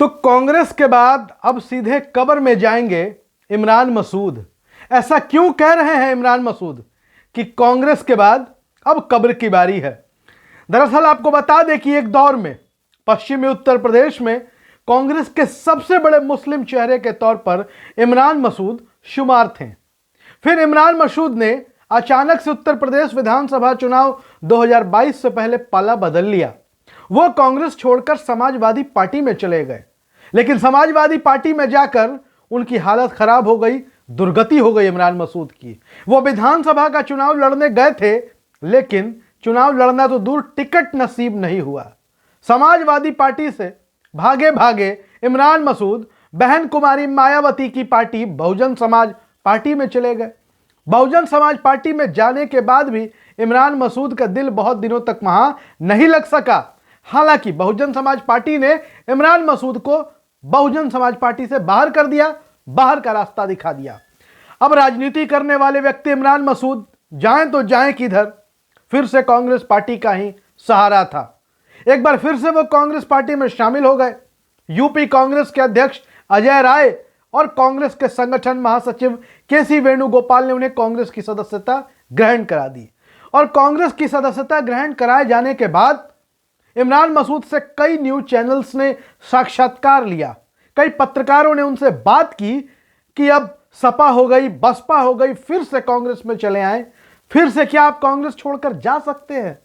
तो कांग्रेस के बाद अब सीधे कब्र में जाएंगे इमरान मसूद। ऐसा क्यों कह रहे हैं इमरान मसूद कि कांग्रेस के बाद अब कब्र की बारी है? दरअसल आपको बता दें कि एक दौर में पश्चिमी उत्तर प्रदेश में कांग्रेस के सबसे बड़े मुस्लिम चेहरे के तौर पर इमरान मसूद शुमार थे। फिर इमरान मसूद ने अचानक से उत्तर प्रदेश विधानसभा चुनाव 2022 से पहले पाला बदल लिया। वो कांग्रेस छोड़कर समाजवादी पार्टी में चले गए, लेकिन समाजवादी पार्टी में जाकर उनकी हालत खराब हो गई, दुर्गति हो गई इमरान मसूद की। वो विधानसभा का चुनाव लड़ने गए थे, लेकिन चुनाव लड़ना तो दूर, टिकट नसीब नहीं हुआ। समाजवादी पार्टी से भागे भागे इमरान मसूद बहन कुमारी मायावती की पार्टी बहुजन समाज पार्टी में चले गए। बहुजन समाज पार्टी में जाने के बाद भी इमरान मसूद का दिल बहुत दिनों तक वहां नहीं लग सका। हालांकि बहुजन समाज पार्टी ने इमरान मसूद को बहुजन समाज पार्टी से बाहर कर दिया, बाहर का रास्ता दिखा दिया। अब राजनीति करने वाले व्यक्ति इमरान मसूद जाएं तो जाएं किधर? फिर से कांग्रेस पार्टी का ही सहारा था। एक बार फिर से वो कांग्रेस पार्टी में शामिल हो गए। यूपी कांग्रेस के अध्यक्ष अजय राय और कांग्रेस के संगठन महासचिव केसी वेणुगोपाल ने उन्हें कांग्रेस की सदस्यता ग्रहण करा दी। और कांग्रेस की सदस्यता ग्रहण कराए जाने के बाद इमरान मसूद से कई न्यूज चैनल्स ने साक्षात्कार लिया, कई पत्रकारों ने उनसे बात की कि अब सपा हो गई, बसपा हो गई, फिर से कांग्रेस में चले आए, फिर से क्या आप कांग्रेस छोड़कर जा सकते हैं?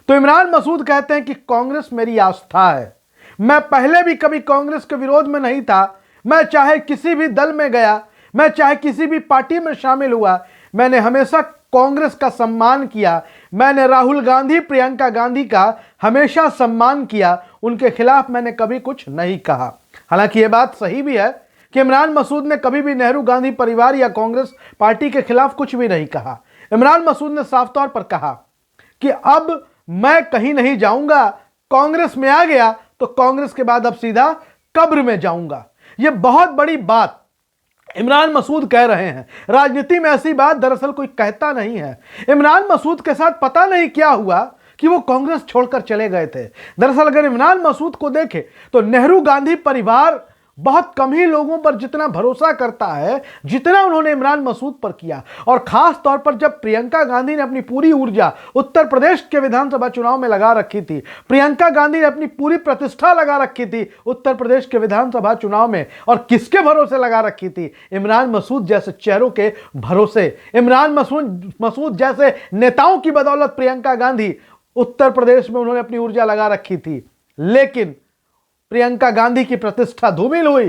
तो इमरान मसूद कहते हैं कि कांग्रेस मेरी आस्था है। मैं पहले भी कभी कांग्रेस के विरोध में नहीं था। मैं चाहे किसी भी दल में गया, मैं चाहे किसी भी पार्टी में शामिल हुआ, मैंने हमेशा कांग्रेस का सम्मान किया। मैंने राहुल गांधी, प्रियंका गांधी का हमेशा सम्मान किया। उनके खिलाफ मैंने कभी कुछ नहीं कहा। हालांकि यह बात सही भी है कि इमरान मसूद ने कभी भी नेहरू गांधी परिवार या कांग्रेस पार्टी के खिलाफ कुछ भी नहीं कहा। इमरान मसूद ने साफ तौर पर कहा कि अब मैं कहीं नहीं जाऊंगा, कांग्रेस में आ गया तो कांग्रेस के बाद अब सीधा कब्र में जाऊंगा। यह बहुत बड़ी बात इमरान मसूद कह रहे हैं। राजनीति में ऐसी बात दरअसल कोई कहता नहीं है। इमरान मसूद के साथ पता नहीं क्या हुआ कि वो कांग्रेस छोड़कर चले गए थे। दरअसल अगर इमरान मसूद को देखें तो नेहरू गांधी परिवार बहुत कम ही लोगों पर जितना भरोसा करता है जितना उन्होंने इमरान मसूद पर किया। और खास तौर पर जब प्रियंका गांधी ने अपनी पूरी ऊर्जा उत्तर प्रदेश के विधानसभा चुनाव में लगा रखी थी, प्रियंका गांधी ने अपनी पूरी प्रतिष्ठा लगा रखी थी उत्तर प्रदेश के विधानसभा चुनाव में, और किसके भरोसे लगा रखी थी? इमरान मसूद जैसे चेहरों के भरोसे। इमरान मसूद जैसे नेताओं की बदौलत प्रियंका गांधी उत्तर प्रदेश में उन्होंने अपनी ऊर्जा लगा रखी थी। लेकिन प्रियंका गांधी की प्रतिष्ठा धूमिल हुई।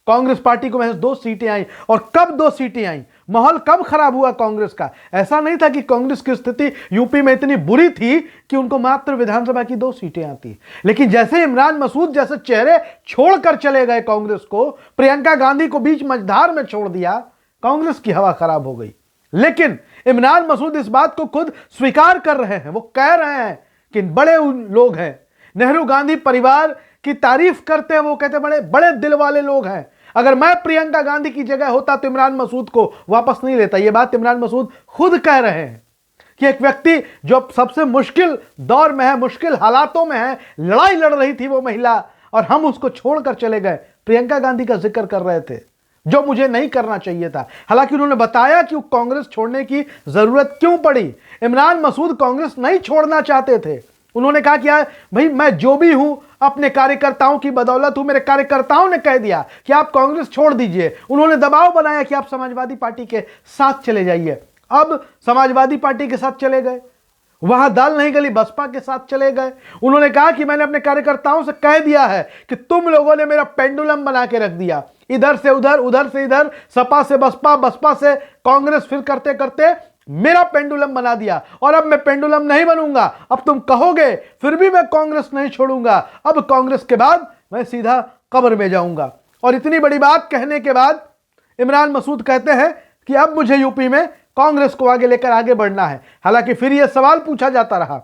कांग्रेस पार्टी को महज 2 सीटें आई। और कब 2 सीटें आई? माहौल कब खराब हुआ कांग्रेस का? ऐसा नहीं था कि कांग्रेस की स्थिति यूपी में इतनी बुरी थी कि उनको मात्र विधानसभा की 2 सीटें आती। लेकिन जैसे इमरान मसूद जैसे चेहरे छोड़कर चले गए कांग्रेस को, प्रियंका गांधी को बीच मझधार में छोड़ दिया, कांग्रेस की हवा खराब हो गई। लेकिन इमरान मसूद इस बात को खुद स्वीकार कर रहे हैं। वो कह रहे हैं कि बड़े लोग हैं, नेहरू गांधी परिवार की तारीफ करते हैं। वो कहते हैं बड़े बड़े दिल वाले लोग हैं। अगर मैं प्रियंका गांधी की जगह होता तो इमरान मसूद को वापस नहीं लेता। यह बात इमरान मसूद खुद कह रहे हैं कि एक व्यक्ति जो सबसे मुश्किल दौर में है, मुश्किल हालातों में है, लड़ाई लड़ रही थी वो महिला, और हम उसको छोड़कर चले गए। प्रियंका गांधी का जिक्र कर रहे थे, जो मुझे नहीं करना चाहिए था। हालांकि उन्होंने बताया कि कांग्रेस छोड़ने की जरूरत क्यों पड़ी। इमरान मसूद कांग्रेस नहीं छोड़ना चाहते थे। उन्होंने कहा कि यार भाई, मैं जो भी हूं अपने कार्यकर्ताओं की बदौलत हूं। मेरे कार्यकर्ताओं ने कह दिया कि आप कांग्रेस छोड़ दीजिए। उन्होंने दबाव बनाया कि आप समाजवादी पार्टी के साथ चले जाइए। अब समाजवादी पार्टी के साथ चले गए, वहां दाल नहीं गली, बसपा के साथ चले गए। उन्होंने कहा कि मैंने अपने कार्यकर्ताओं से कह दिया है कि तुम लोगों ने मेरा पेंडुलम बना के रख दिया, इधर से उधर, उधर से इधर, सपा से बसपा, बसपा से कांग्रेस, फिर करते करते मेरा पेंडुलम बना दिया। और अब मैं पेंडुलम नहीं बनूंगा। अब तुम कहोगे फिर भी मैं कांग्रेस नहीं छोड़ूंगा। अब कांग्रेस के बाद मैं सीधा कब्र में जाऊंगा। और इतनी बड़ी बात कहने के बाद इमरान मसूद कहते हैं कि अब मुझे यूपी में कांग्रेस को आगे लेकर आगे बढ़ना है। हालांकि फिर यह सवाल पूछा जाता रहा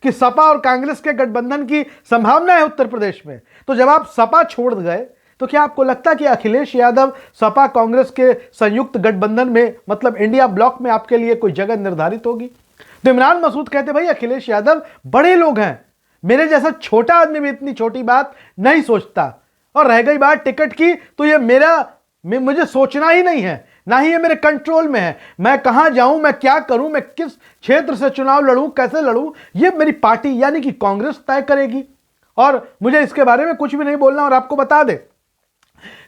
कि सपा और कांग्रेस के गठबंधन की संभावना है उत्तर प्रदेश में। तो जब आप सपा छोड़ गए तो क्या आपको लगता कि अखिलेश यादव सपा कांग्रेस के संयुक्त गठबंधन में, मतलब इंडिया ब्लॉक में, आपके लिए कोई जगह निर्धारित होगी? तो इमरान मसूद कहते भाई अखिलेश यादव बड़े लोग हैं, मेरे जैसा छोटा आदमी भी इतनी छोटी बात नहीं सोचता। और रह गई बात टिकट की, तो ये मुझे सोचना ही नहीं है, ना ही ये मेरे कंट्रोल में है। मैं कहां जाऊं, मैं क्या करूं, मैं किस क्षेत्र से चुनाव लड़ूं, कैसे लड़ूं, ये मेरी पार्टी यानी कि कांग्रेस तय करेगी। और मुझे इसके बारे में कुछ भी नहीं बोलना। और आपको बता दे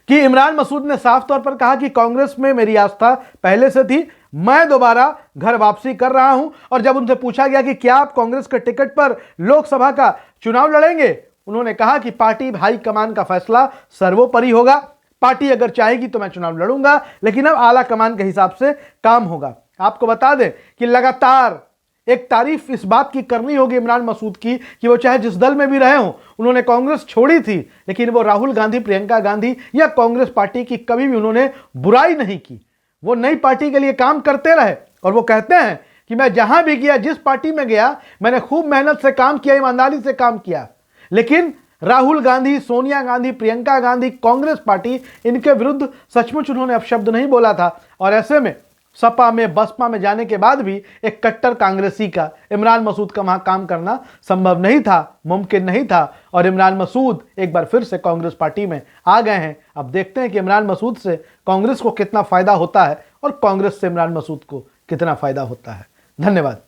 कि इमरान मसूद ने साफ तौर पर कहा कि कांग्रेस में मेरी आस्था पहले से थी, मैं दोबारा घर वापसी कर रहा हूं। और जब उनसे पूछा गया कि क्या आप कांग्रेस के टिकट पर लोकसभा का चुनाव लड़ेंगे, उन्होंने कहा कि पार्टी हाईकमान का फैसला सर्वोपरि होगा। पार्टी अगर चाहेगी तो मैं चुनाव लड़ूंगा, लेकिन अब आला कमान के हिसाब से काम होगा। आपको बता दें कि लगातार एक तारीफ इस बात की करनी होगी इमरान मसूद की कि वो चाहे जिस दल में भी रहे हों, उन्होंने कांग्रेस छोड़ी थी, लेकिन वो राहुल गांधी, प्रियंका गांधी या कांग्रेस पार्टी की कभी भी उन्होंने बुराई नहीं की। वो नई पार्टी के लिए काम करते रहे। और वो कहते हैं कि मैं जहां भी गया, जिस पार्टी में गया, मैंने खूब मेहनत से काम किया, ईमानदारी से काम किया। लेकिन राहुल गांधी, सोनिया गांधी, प्रियंका गांधी, कांग्रेस पार्टी, इनके विरुद्ध सचमुच उन्होंने अपशब्द नहीं बोला था। और ऐसे में सपा में, बसपा में जाने के बाद भी एक कट्टर कांग्रेसी का इमरान मसूद का वहां काम करना संभव नहीं था, मुमकिन नहीं था। और इमरान मसूद एक बार फिर से कांग्रेस पार्टी में आ गए हैं। अब देखते हैं कि इमरान मसूद से कांग्रेस को कितना फायदा होता है और कांग्रेस से इमरान मसूद को कितना फायदा होता है। धन्यवाद।